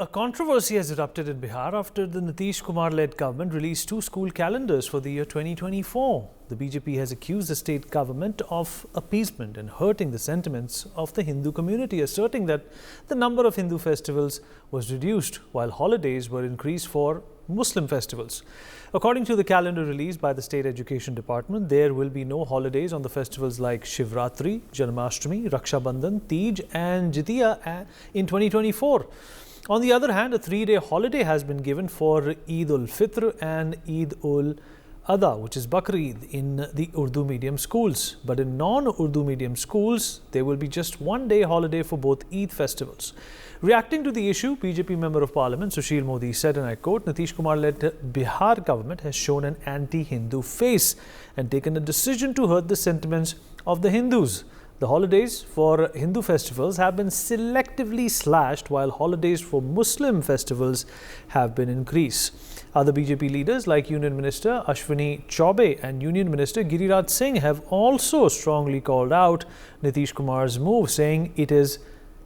A controversy has erupted in Bihar after the Nitish Kumar-led government released two school calendars for the year 2024. The BJP has accused the state government of appeasement and hurting the sentiments of the Hindu community, asserting that the number of Hindu festivals was reduced while holidays were increased for Muslim festivals. According to the calendar released by the State Education Department, there will be no holidays on the festivals like Shivratri, Janmashtami, Raksha Bandhan, Tej and Jitiya in 2024. On the other hand, a 3-day holiday has been given for Eid ul-Fitr and Eid ul-Adha, which is Bakrid, in the Urdu medium schools. But in non-Urdu medium schools, there will be just 1-day holiday for both Eid festivals. Reacting to the issue, BJP Member of Parliament Sushil Modi said, and I quote, Nitish Kumar-led Bihar government has shown an anti-Hindu face and taken a decision to hurt the sentiments of the Hindus. The holidays for Hindu festivals have been selectively slashed, while holidays for Muslim festivals have been increased. Other BJP leaders like Union Minister Ashwini Chaubey and Union Minister Giriraj Singh have also strongly called out Nitish Kumar's move, saying it is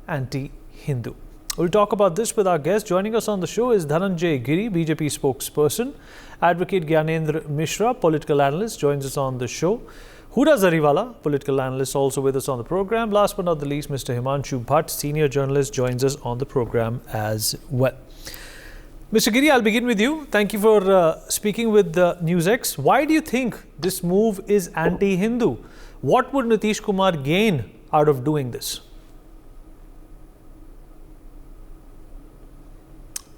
anti-Hindu. We'll talk about this with our guest. Joining us on the show is Dhananjay Giri, BJP spokesperson. Advocate Gyanendra Mishra, political analyst, joins us on the show. Huda Zariwala, political analyst, also with us on the program. Last but not the least, Mr. Himanshu Bhatt, senior journalist, joins us on the program as well. Mr. Giri, I'll begin with you. Thank you for speaking with NewsX. Why do you think this move is anti-Hindu? What would Nitish Kumar gain out of doing this?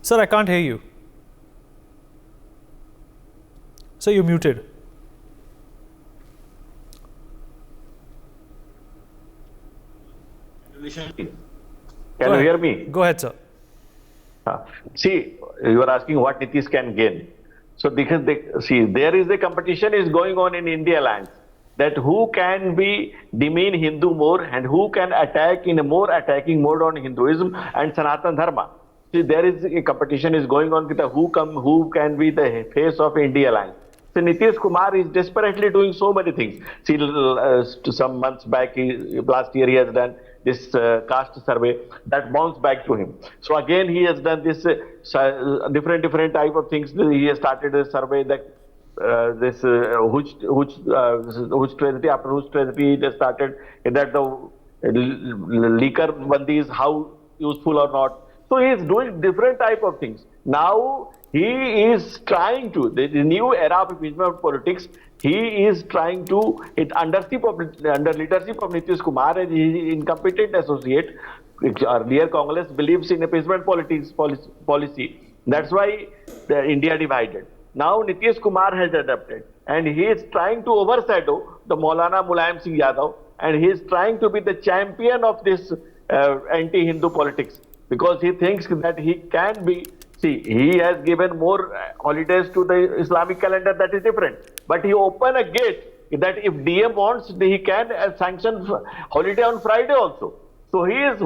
Sir, I can't hear you. Sir, you're muted. Can you hear me? Go ahead, sir. See, you are asking what Nitish can gain. So, because there is a competition is going on in India lands, that who can demean Hindu more and who can attack in a more attacking mode on Hinduism and Sanatan Dharma. See, there is a competition is going on with who can be the face of India land. So Nitish Kumar is desperately doing so many things. See, some months back, last year he has done this caste survey that bounced back to him. So again, he has done this different type of things. He has started a survey that which treasury, after which treasury he has started, that the liquor bandi is how useful or not. So he is doing different type of things. Now he is trying to, the new era of appeasement politics, he is trying to, under leadership of Nitish Kumar and his incompetent associate, earlier Congress believes in appeasement policy. That's why India divided. Now Nitish Kumar has adopted and he is trying to overshadow the Maulana Mulayam Singh Yadav, and he is trying to be the champion of this anti-Hindu politics, because he thinks that he can be. See, he has given more holidays to the Islamic calendar, that is different. But he opened a gate that if DM wants, he can sanction holiday on Friday also. So his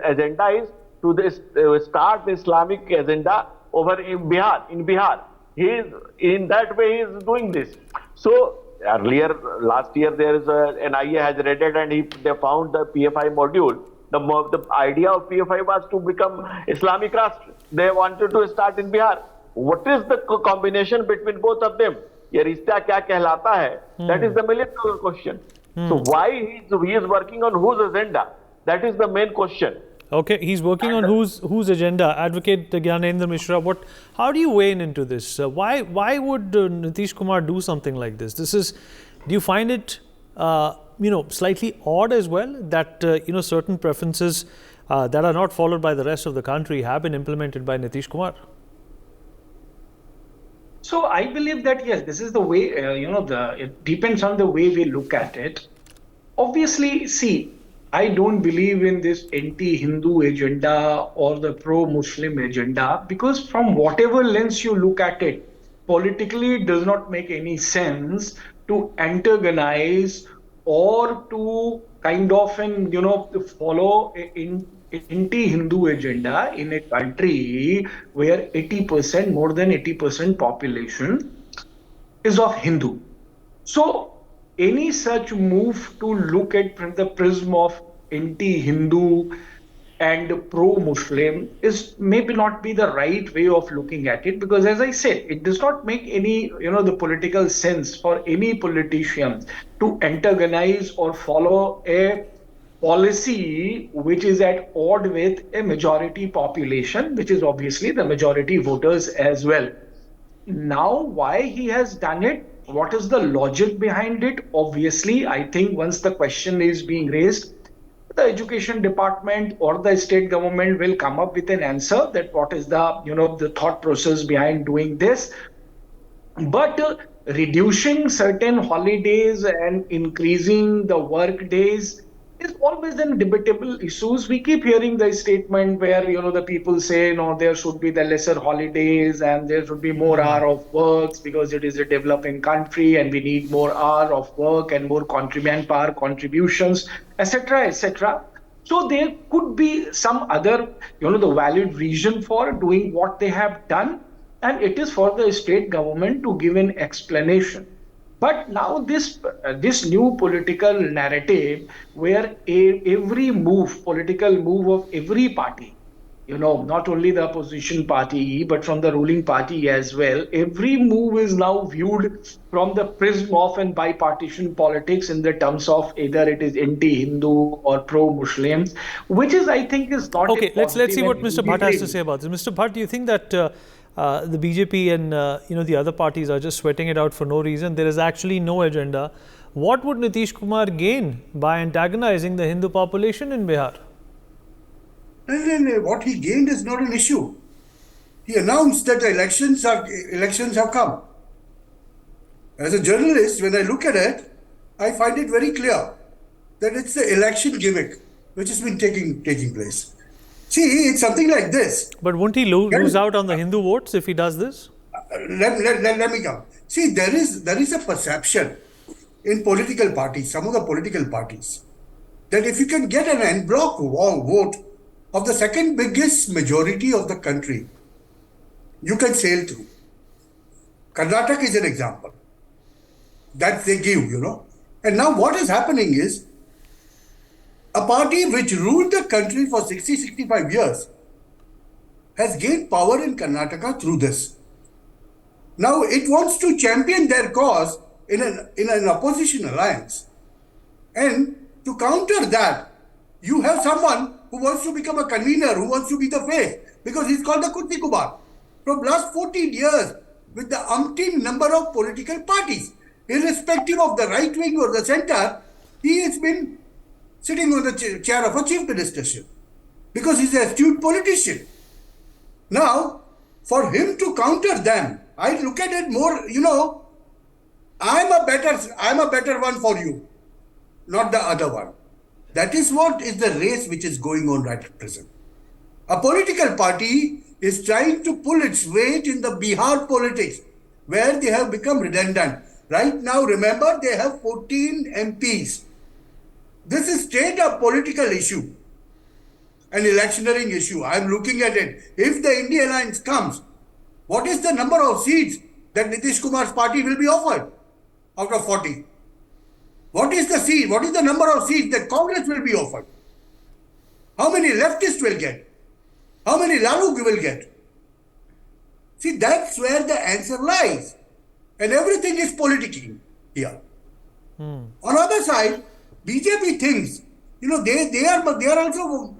agenda is to start the Islamic agenda over in Bihar. In that way he is doing this. So earlier, last year, there is an NIA has raided and they found the PFI module. The idea of PFI was to become Islamic Rashtra. They wanted to start in Bihar. What is the combination between both of them? ये रिश्ता क्या कहलाता है? That is the million-dollar question. So why he is working on whose agenda? That is the main question. Okay, he's working on whose agenda? Advocate Gyanendra Mishra, how do you weigh into this? Why would Nitish Kumar do something like this? Do you find it slightly odd as well that certain preferences that are not followed by the rest of the country have been implemented by Nitish Kumar? So I believe that yes, this is the way. It depends on the way we look at it. Obviously, see, I don't believe in this anti-Hindu agenda or the pro-Muslim agenda, because from whatever lens you look at it, politically it does not make any sense to antagonize or to kind of follow an anti-Hindu agenda in a country where more than 80% population is of Hindu. So any such move to look at from the prism of anti-Hindu and pro-Muslim is maybe not be the right way of looking at it, because as I said, it does not make any, the political sense for any politician to antagonize or follow a policy which is at odd with a majority population, which is obviously the majority voters as well. Now, why he has done it, what is the logic behind it? Obviously, I think once the question is being raised, the education department or the state government will come up with an answer that what is the, the thought process behind doing this. But reducing certain holidays and increasing the work days is always an debatable issues. We keep hearing the statement where, the people say, no, there should be the lesser holidays and there should be more hour of works because it is a developing country and we need more hour of work and more manpower contributions, etc., etc. So there could be some other, the valid reason for doing what they have done, and it is for the state government to give an explanation. But now this new political narrative where every political move of every party, not only the opposition party, but from the ruling party as well, every move is now viewed from the prism of and bipartisan politics in the terms of either it is anti-Hindu or pro-Muslims, which is, I think, is not. Okay, let's see what Mr. Bhatt has to say about this. Mr. Bhatt, do you think that the BJP and the other parties are just sweating it out for no reason? There is actually no agenda. What would Nitish Kumar gain by antagonizing the Hindu population in Bihar? What he gained is not an issue. He announced that elections have come. As a journalist, when I look at it, I find it very clear that it's the election gimmick which has been taking place. See, it's something like this. But won't he lose out on the Hindu votes if he does this? Let me come. See, there is a perception in political parties, some of the political parties, that if you can get an en bloc vote of the second biggest majority of the country, you can sail through. Karnataka is an example that they give, And now what is happening is, a party which ruled the country for 65 years has gained power in Karnataka through this. Now it wants to champion their cause in an opposition alliance. And to counter that, you have someone who wants to become a convener, who wants to be the face, because he's called the Kurti Kumar. From last 14 years, with the umpteen number of political parties, irrespective of the right wing or the center, he has been sitting on the chair of a chief ministership because he's an astute politician. Now, for him to counter them, I look at it more, I'm a better one for you, not the other one. That is what is the race which is going on right at present. A political party is trying to pull its weight in the Bihar politics, where they have become redundant. Right now, remember, they have 14 MPs. This is straight up political issue, an electioneering issue. I'm looking at it. If the India Alliance comes, what is the number of seats that Nitish Kumar's party will be offered out of 40? What is the number of seats that Congress will be offered? How many leftists will get? How many Lalu will get? See, that's where the answer lies. And everything is politicking here. On the other side, BJP thinks, they are also,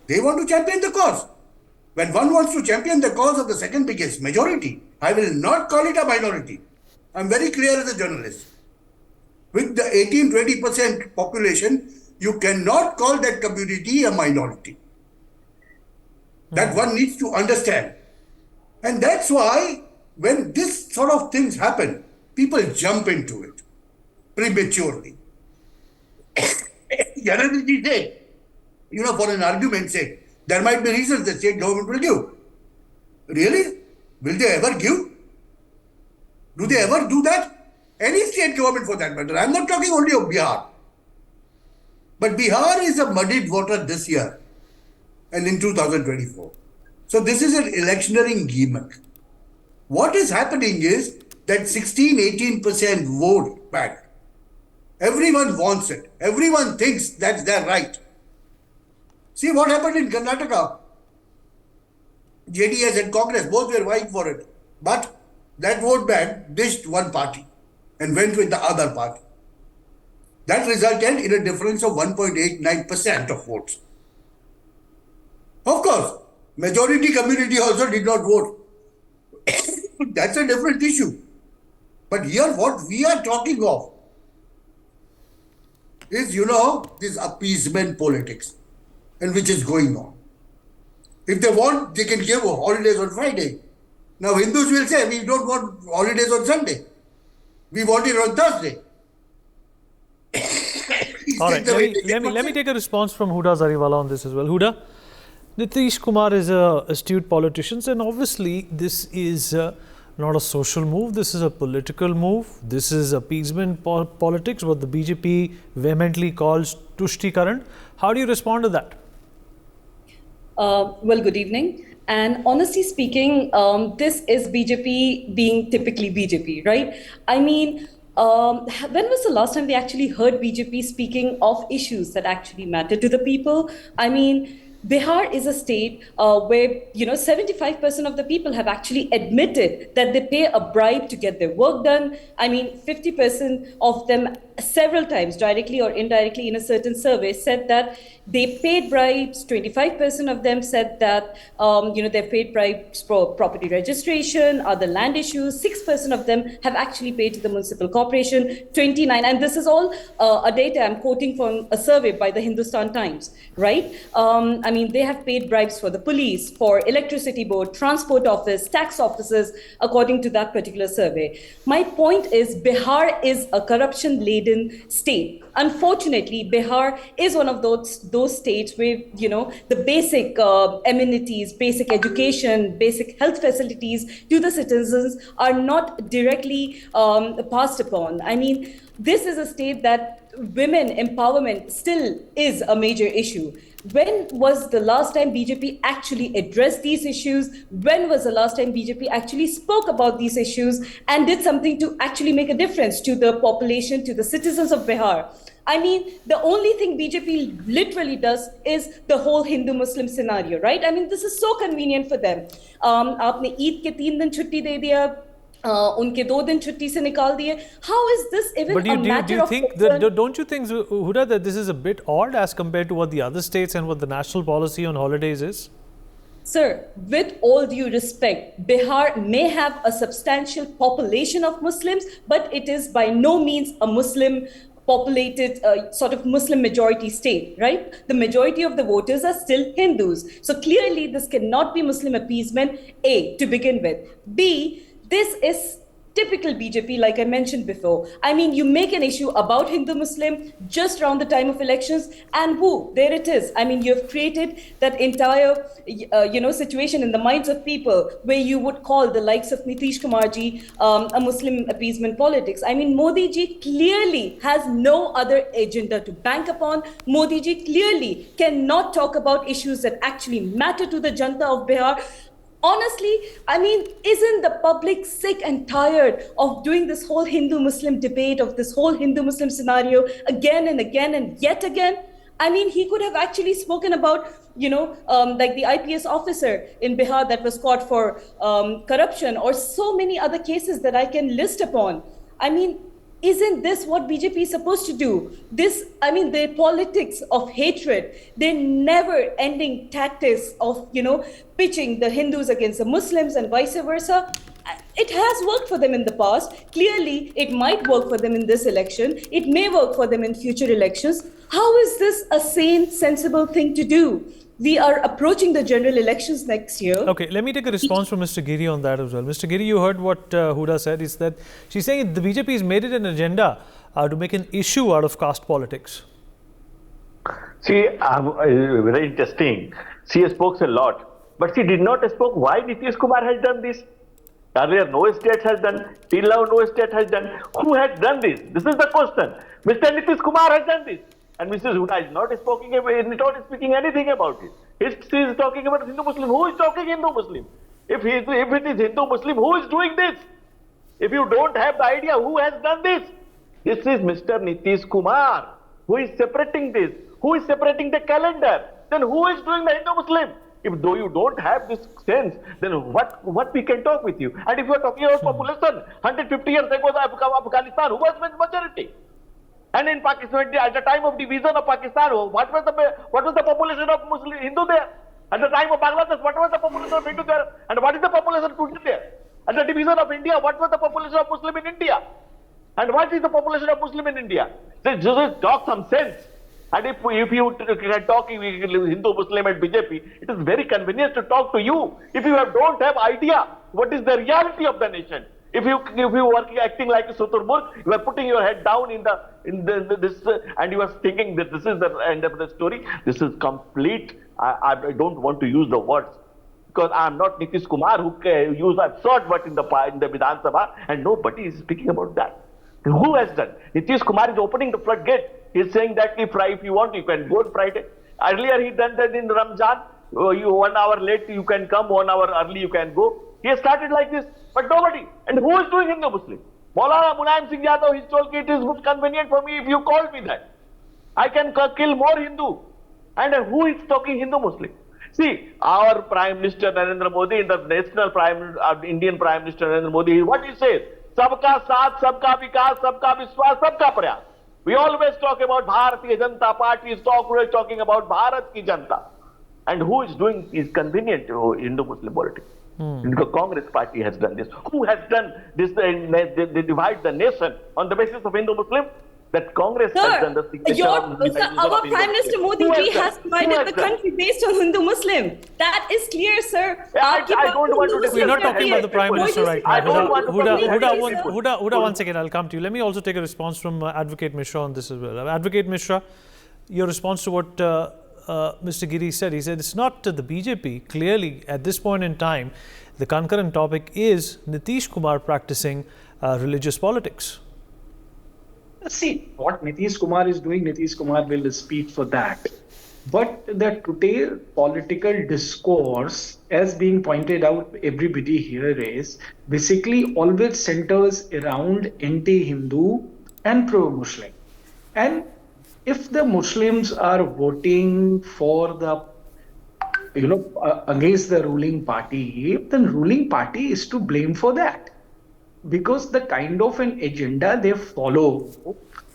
they want to champion the cause. When one wants to champion the cause of the second biggest majority, I will not call it a minority. I'm very clear as a journalist. With the 18-20% population, you cannot call that community a minority. That one needs to understand. And that's why when this sort of things happen, people jump into it prematurely. Janadji said, for an argument's sake, there might be reasons the state government will give. Really? Will they ever give? Do they ever do that? Any state government for that matter. I'm not talking only of Bihar. But Bihar is a muddied water this year and in 2024. So this is an electioneering gimmick. What is happening is that 16-18% vote back. Everyone wants it. Everyone thinks that's their right. See what happened in Karnataka. JDS and Congress, both were vying for it. But that vote bank ditched one party and went with the other party. That resulted in a difference of 1.89% of votes. Of course, majority community also did not vote. That's a different issue. But here what we are talking of is, this appeasement politics and which is going on. If they want, they can give holidays on Friday. Now Hindus will say, we don't want holidays on Sunday. We want it on Thursday. All right, let me take a response from Huda Zariwala on this as well. Huda, Nitish Kumar is an astute politician, and obviously this is not a social move. This is a political move. This is appeasement politics, what the BJP vehemently calls Tushtikaran. How do you respond to that? Well, good evening. And honestly speaking, this is BJP being typically BJP, right? I mean, when was the last time we actually heard BJP speaking of issues that actually matter to the people? I mean, Bihar is a state where 75% of the people have actually admitted that they pay a bribe to get their work done. I mean, 50% of them several times, directly or indirectly in a certain survey, said that they paid bribes. 25% of them said that they've paid bribes for property registration, other land issues. 6% of them have actually paid to the municipal corporation. 29, and this is all a data I'm quoting from a survey by the Hindustan Times, right? I mean, they have paid bribes for the police, for electricity board, transport office, tax officers, according to that particular survey. My point is, Bihar is a corruption-laden state. Unfortunately, Bihar is one of those states where, the basic amenities, basic education, basic health facilities to the citizens are not directly passed upon. I mean, this is a state that women empowerment still is a major issue. When was the last time BJP actually addressed these issues? When was the last time BJP actually spoke about these issues and did something to actually make a difference to the population, to the citizens of Bihar? I mean, the only thing BJP literally does is the whole Hindu-Muslim scenario, right? I mean, this is so convenient for them. Aapne Eid ke 3 din chhutti de diya, unke 2 din chhutti se nikal diye. How is this even a matter of concern? Don't you think, Huda, that this is a bit odd as compared to what the other states and what the national policy on holidays is? Sir, with all due respect, Bihar may have a substantial population of Muslims, but it is by no means a Muslim populated sort of Muslim majority state, right? The majority of the voters are still Hindus. So clearly this cannot be Muslim appeasement, A, to begin with. B, this is typical BJP, like I mentioned before. I mean, you make an issue about Hindu-Muslim just around the time of elections, and whoo, there it is. I mean, you've created that entire, situation in the minds of people where you would call the likes of Nitish Kumarji a Muslim appeasement politics. I mean, Modi ji clearly has no other agenda to bank upon. Modi ji clearly cannot talk about issues that actually matter to the Janta of Bihar. Honestly, I mean, isn't the public sick and tired of doing this whole Hindu-Muslim debate, of this whole Hindu-Muslim scenario again and again and yet again? I mean, he could have actually spoken about, like the IPS officer in Bihar that was caught for corruption, or so many other cases that I can list upon. I mean, isn't this what BJP is supposed to do? Their politics of hatred, their never-ending tactics of, pitching the Hindus against the Muslims and vice versa, it has worked for them in the past. Clearly, it might work for them in this election. It may work for them in future elections. How is this a sane, sensible thing to do? We are approaching the general elections next year. Okay, let me take a response from Mr. Giri on that as well. Mr. Giri, you heard what Huda said, is that she's saying the BJP has made it an agenda to make an issue out of caste politics. See, very interesting. She spoke a lot, but she did not speak why Nitish Kumar has done this. Earlier, no state has done. Till now, no state has done. Who has done this? This is the question. Mr. Nitish Kumar has done this. And Mrs. Huda is not speaking anything about it. She is talking about Hindu-Muslim. Who is talking Hindu-Muslim? If it is Hindu-Muslim, who is doing this? If you don't have the idea, who has done this? This is Mr. Nitish Kumar, who is separating this, who is separating the calendar. then who is doing the Hindu-Muslim? If though you don't have this sense, then what we can talk with you? And if you are talking about population, 150 years ago, Afghanistan, who was majority? And in Pakistan, at the time of division of Pakistan, what was the population of Muslim Hindu there? At the time of Bangladesh, what was the population of Hindu there? And what is the population today there? At the division of India, what was the population of Muslim in India? And what is the population of Muslim in India? So just talk some sense. And if you can talk Hindu, Muslim and BJP, it is very convenient to talk to you. If you don't have idea what is the reality of the nation, if you working acting like a Suturmurg, you are putting your head down in this and you are thinking that this is the end of the story. This is complete. I don't want to use the words because I am not Nitish Kumar who use absurd words in the Vidhan Sabha, and nobody is speaking about that. Who has done? Nitish Kumar is opening the floodgate. He is saying that if you want, you can go on Friday. Earlier he done that in Ramzan. You 1 hour late you can come, 1 hour early you can go. He has started like this, but nobody. And who is doing Hindu-Muslim? Maulana Mulayam Singh Yadav, he told me it is convenient for me if you call me that. I can kill more Hindu. And who is talking Hindu-Muslim? See, our Prime Minister Narendra Modi, the Indian Prime Minister Narendra Modi, what he says? Sabka saath, sabka vikas, sabka vishwas, sabka prayas. We always talk about Bharatiya Janata Party is talking about Bharat ki Janata. And who is doing is convenient to Hindu-Muslim politics. The Congress party has done this. Who has done this? They divide the nation on the basis of Hindu-Muslim. That Congress has done the signature our Prime Minister Modi ji has divided the country based on Hindu-Muslim. That is clear, sir. I don't want to. We're not talking about the Prime Minister right now. Huda, one second, I'll come to you. Let me also take a response from Advocate Mishra on this as well. Advocate Mishra, your response to what Mr. Giri said. He said it's not the BJP. Clearly, at this point in time, the concurrent topic is Nitish Kumar practicing religious politics. See, what Nitish Kumar is doing, Nitish Kumar will speak for that. But the today political discourse, as being pointed out, everybody here is basically always centers around anti-Hindu and pro-Muslim. And if the Muslims are voting for the, against the ruling party, then ruling party is to blame for that. Because the kind of an agenda they follow,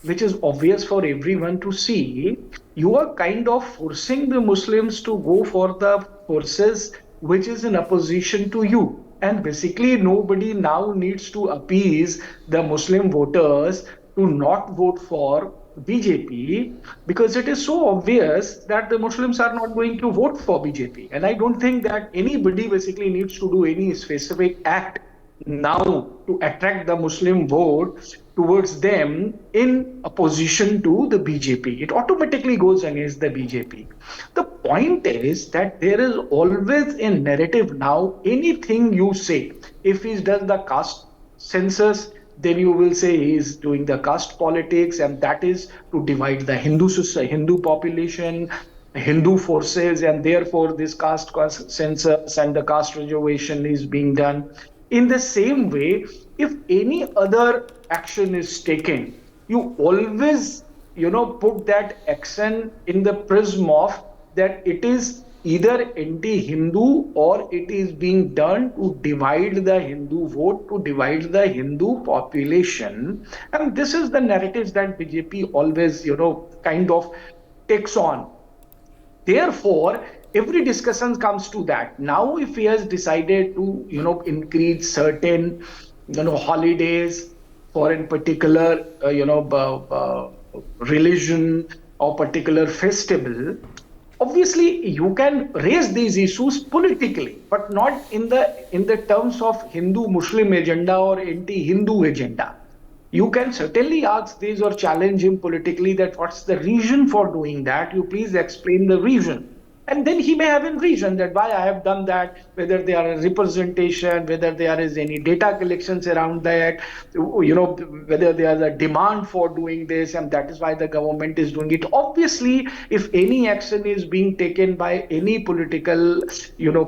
which is obvious for everyone to see, you are kind of forcing the Muslims to go for the forces which is in opposition to you. And basically nobody now needs to appease the Muslim voters to not vote for BJP, because it is so obvious that the Muslims are not going to vote for BJP. And I don't think that anybody basically needs to do any specific act now to attract the Muslim vote towards them in opposition to the BJP. It automatically goes against the BJP. The point is that there is always a narrative now. Anything you say, if he does the caste census, then you will say he is doing the caste politics, and that is to divide the Hindu population, Hindu forces, and therefore this caste census and the caste reservation is being done. In the same way, if any other action is taken, you always, put that action in the prism of that it is either anti-Hindu or it is being done to divide the Hindu vote, to divide the Hindu population. And this is the narratives that BJP always, kind of takes on. Therefore, every discussion comes to that. Now, if he has decided to, increase certain, holidays for a particular, religion or particular festival, obviously you can raise these issues politically, but not in the terms of Hindu-Muslim agenda or anti-Hindu agenda. You can certainly ask this or challenge him politically that what's the reason for doing that? You please explain the reason. And then he may have a reason that why I have done that, whether there are representation, whether there is any data collections around that, whether there is a demand for doing this, and that is why the government is doing it. Obviously, if any action is being taken by any political,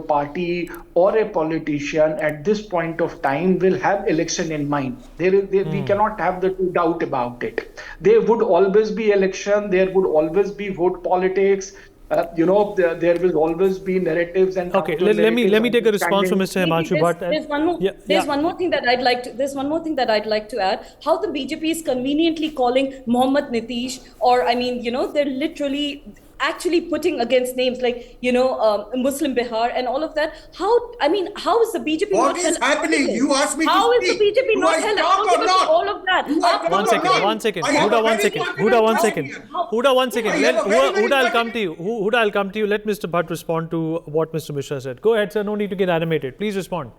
party or a politician at this point of time will have election in mind. We cannot have the doubt about it. There would always be election. There would always be vote politics. There will always be narratives and Okay, let me take a response from Mr. Himanshu Bhatt. There's one more. There's one more thing that I'd like to. There's one more thing that I'd like to add. How the BJP is conveniently calling Mohammed Nitish, or I mean, they're literally actually putting against names like Muslim Bihar and all of that. How is the BJP What not is happening? You asked me to How is speak. the BJP Do not I held talk or accountable not? for all of that? One second. Huda, one second. Huda, one second. Huda, I'll come to you. Huda, I'll come to you. Let Mr. Bhatt respond to what Mr. Mishra said. Go ahead, sir. No need to get animated. Please respond.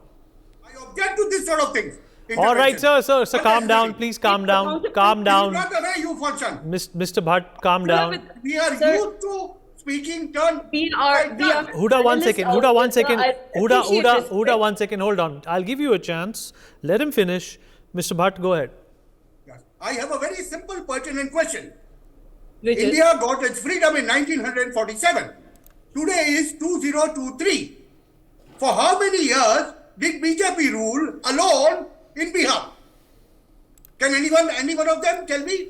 I object to this sort of things. All right, sir. Calm down. Please calm down. Calm down. This is not the way you function. Mr. Bhatt, calm down. We are used to speaking turn. We are. Huda, one second. Huda, one second. Huda, Huda, one second. Hold on. I'll give you a chance. Let him finish. Mr. Bhatt, go ahead. Yes. I have a very simple, pertinent question. Which is- India got its freedom in 1947. Today is 2023. For how many years did BJP rule alone in Bihar? Can any one of them tell me?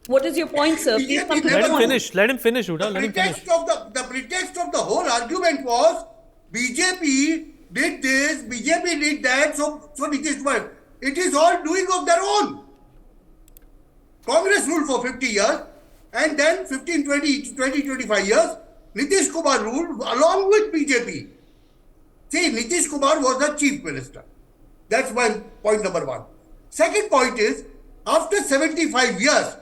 What is your point, sir? Please come to Let the him point. finish. Let him finish, Huda. Let him finish. The pretext of the whole argument was BJP did this, BJP did that, so Nitish Kumar. It is all doing of their own. Congress ruled for 50 years, and then 15, 20, 25 years, Nitish Kumar ruled along with BJP. See, Nitish Kumar was the chief minister. That's my point number one. Second point is, after 75 years,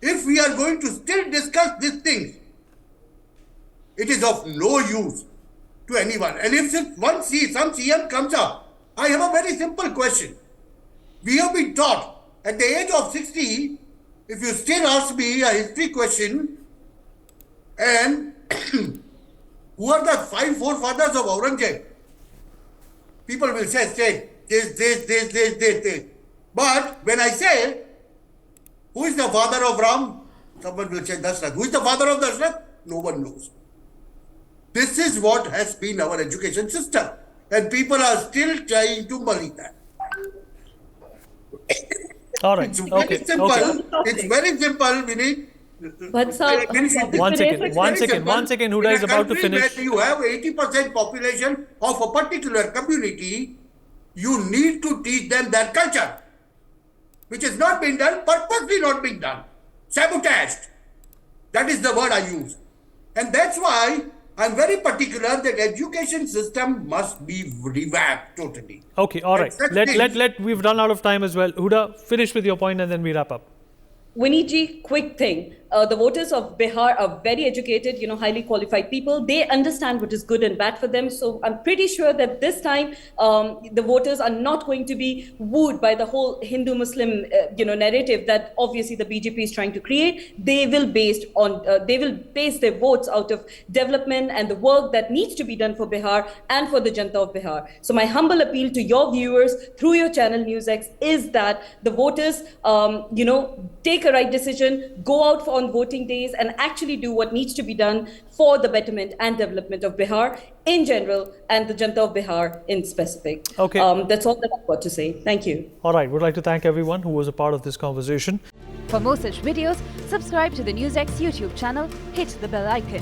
if we are going to still discuss these things, it is of no use to anyone. And if some CM comes up, I have a very simple question. We have been taught at the age of 60, if you still ask me a history question, and who are the 5 forefathers of Aurangzeb? People will say this. But when I say, who is the father of Ram? Someone will say Dashrath. Who is the father of Dashrath? No one knows. This is what has been our education system. And people are still trying to believe that. All right. It's very simple. It's very simple, Vinny. But sir, One second. Huda is about to finish. When you have 80% population of a particular community, you need to teach them their culture, which is not being done, purposely not being done. Sabotaged. That is the word I use. And that's why I'm very particular that education system must be revamped totally. Okay, all right. We've run out of time as well. Huda, finish with your point and then we wrap up. Winnie, quick thing. The voters of Bihar are very educated, highly qualified people. They understand what is good and bad for them. So I'm pretty sure that this time the voters are not going to be wooed by the whole Hindu-Muslim, narrative that obviously the BJP is trying to create. They will base their votes out of development and the work that needs to be done for Bihar and for the Janta of Bihar. So my humble appeal to your viewers through your channel NewsX is that the voters, take a right decision, go out on voting days and actually do what needs to be done for the betterment and development of Bihar in general and the Janta of Bihar in specific. Okay. That's all that I've got to say. Thank you. All right. Would like to thank everyone who was a part of this conversation. For more such videos, subscribe to the NewsX YouTube channel, hit the bell icon.